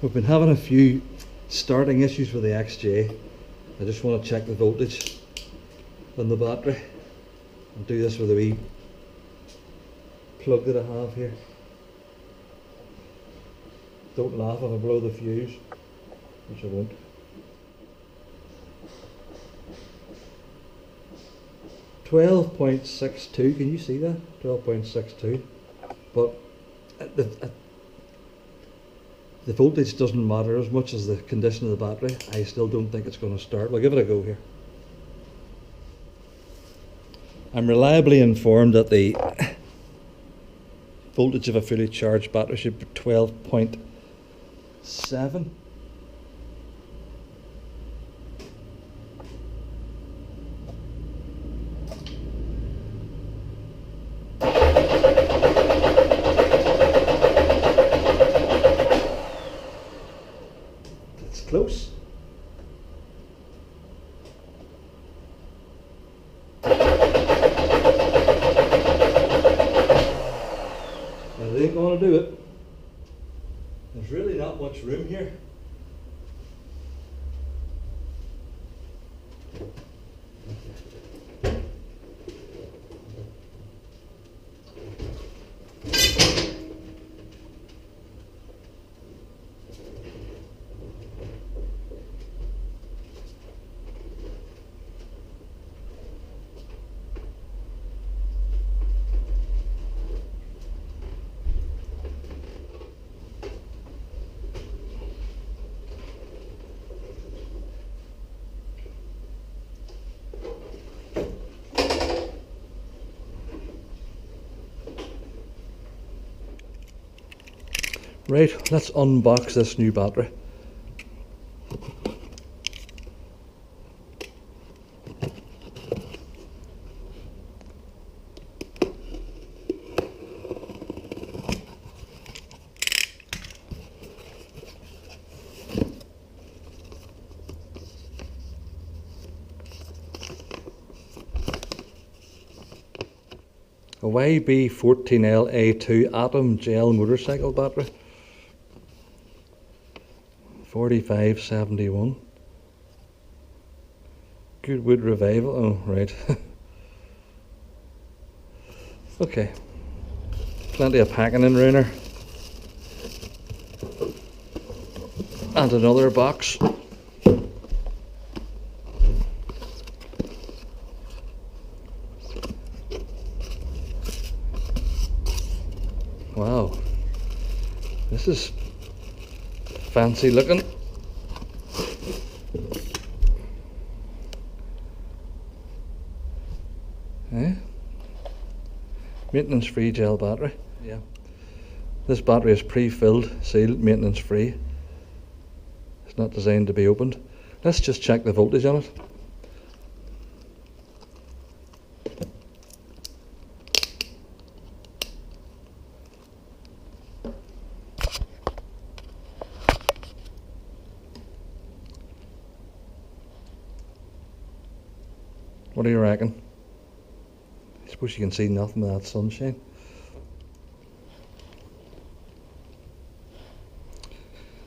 We've been having a few starting issues with the XJ. I just want to check the voltage on the battery. I'll do this with a wee plug that I have here. Don't laugh if I blow the fuse, which I won't. .62, can you see that? 12.62. But the voltage doesn't matter as much as the condition of the battery. I still don't think it's going to start. We'll give it a go here. I'm reliably informed that the voltage of a fully charged battery should be 12.7. Close. That ain't going to do it. There's really not much room here. Right, let's unbox this new battery. A YB14L A2 Atom Gel motorcycle battery. 4571. Goodwood Revival. Oh, right. Okay. Plenty of packing in Rayner. And another box. Wow. This is fancy looking. Eh? Maintenance free gel battery. Yeah. This battery is pre-filled, sealed, maintenance free. It's not designed to be opened. Let's just check the voltage on it. What do you reckon? I suppose you can see nothing with that sunshine.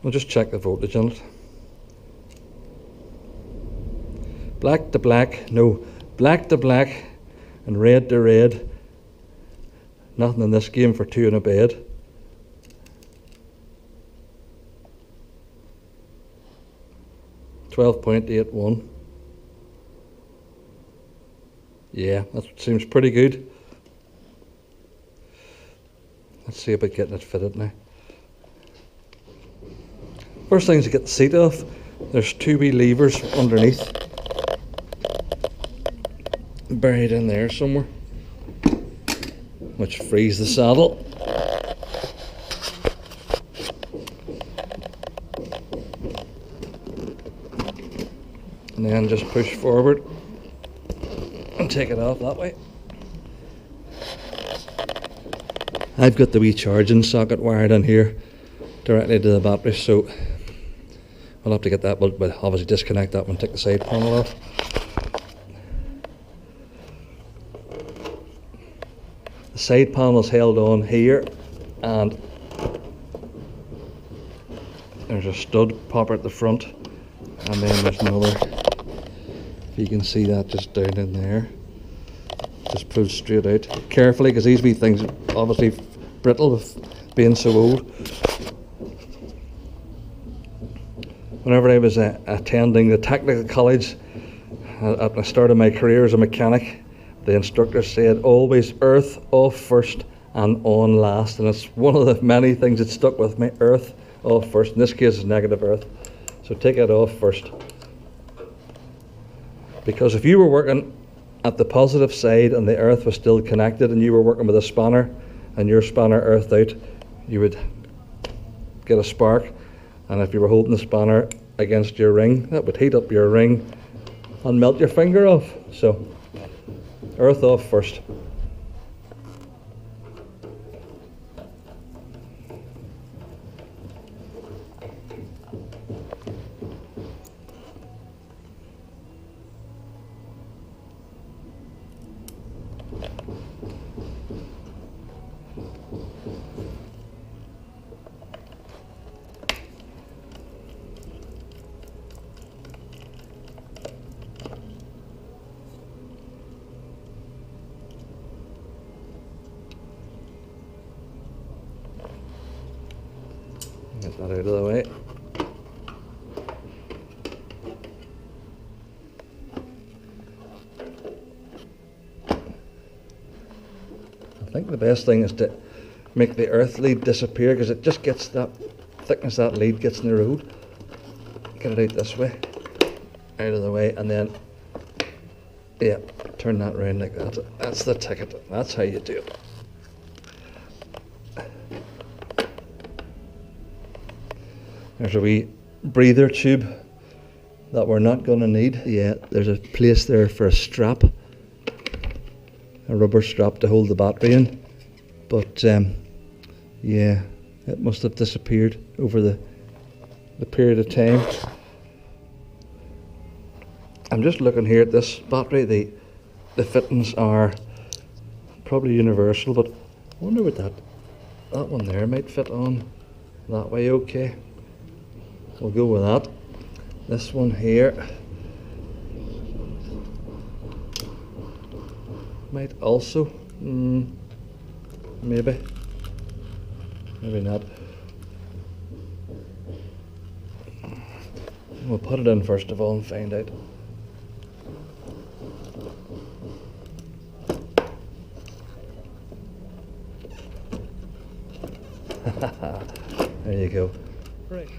We'll just check the voltage on it. Black to black, no, black to black and red to red. Nothing in this game for two in a bed. .81. Yeah, that seems pretty good. Let's see about getting it fitted now. First thing is to get the seat off. There's two wee levers underneath, buried in there somewhere, which frees the saddle. And then just push forward and take it off that way. I've got the wee charging socket wired in here directly to the battery, so I'll have to get that, but obviously disconnect that one, take the side panel off. The side panel is held on here, and There's a stud popper at the front, and then there's another, if you can see that just down in there, just pulled straight out carefully, because these wee things are obviously brittle with being so old. Whenever I was attending the technical college at the start of my career as a mechanic, the instructor said always earth off first and on last, and it's one of the many things that stuck with me. Earth off first. In this case it's negative earth, so take it off first, because if you were working at the positive side and the earth was still connected and you were working with a spanner and your spanner earthed out, you would get a spark, and if you were holding the spanner against your ring, that would heat up your ring and melt your finger off. So earth off first. Get that out of the way. I think the best thing is to make the earth lead disappear, because it just gets that thickness, that lead gets in the road. Get it out this way, out of the way, and then yeah, turn that round like that. That's the ticket. That's how you do it. There's a wee breather tube that we're not going to need. Yeah, there's a place there for a strap, a rubber strap to hold the battery in. But yeah, it must have disappeared over the period of time. I'm just looking here at this battery. The fittings are probably universal, but I wonder what that one there might fit on that way. Okay. We'll go with that. This one here might also, maybe not. We'll put it in first of all and find out. There you go. Right.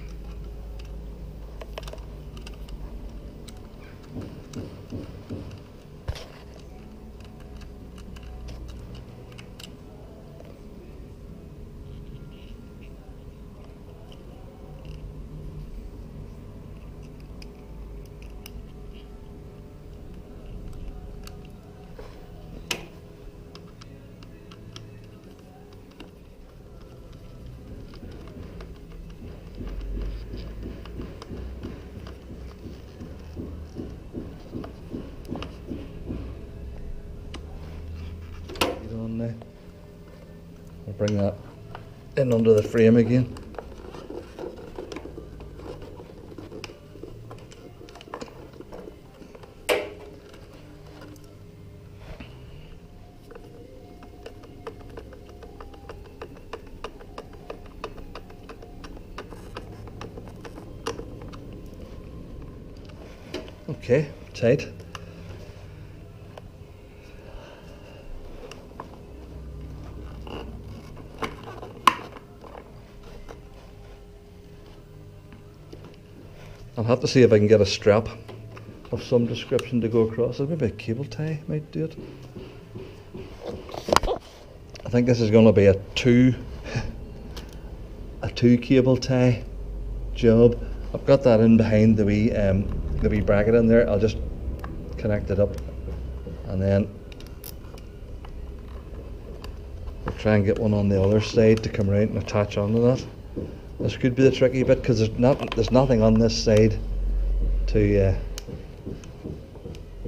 There. I'll bring that in under the frame again. Okay, tight. I'll have to see if I can get a strap of some description to go across it. Maybe a cable tie might do it. I think this is going to be a two cable tie job. I've got that in behind the wee bracket in there. I'll just connect it up, and then we'll try and get one on the other side to come around and attach onto that. This could be the tricky bit, because there's nothing on this side to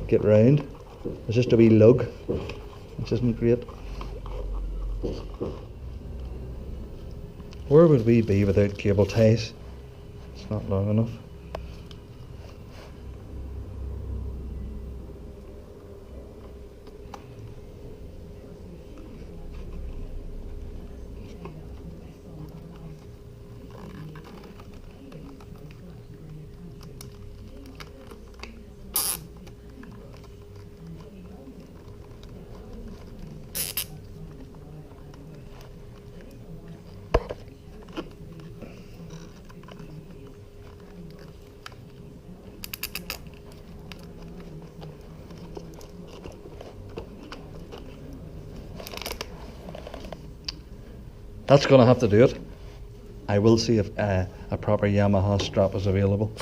get round. It's just a wee lug, which isn't great. Where would we be without cable ties? not long enough. That's going to have to do it. I will see if a proper Yamaha strap is available.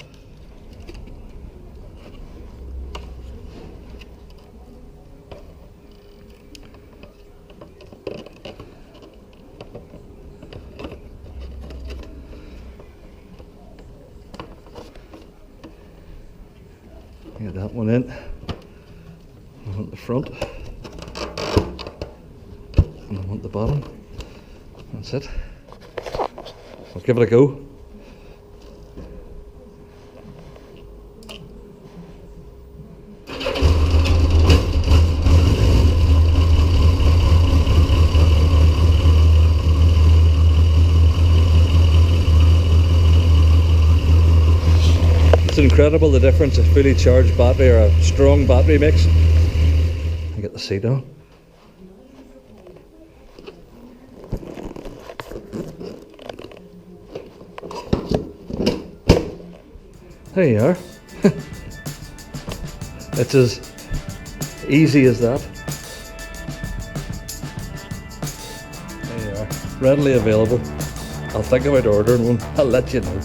Get that one in. I want the front. And I want the bottom. That's it. I'll give it a go. It's incredible the difference a fully charged battery or a strong battery makes. I get the seat on. There you are. It's as easy as that. There you are. Readily available. I'll think about ordering one. I'll let you know.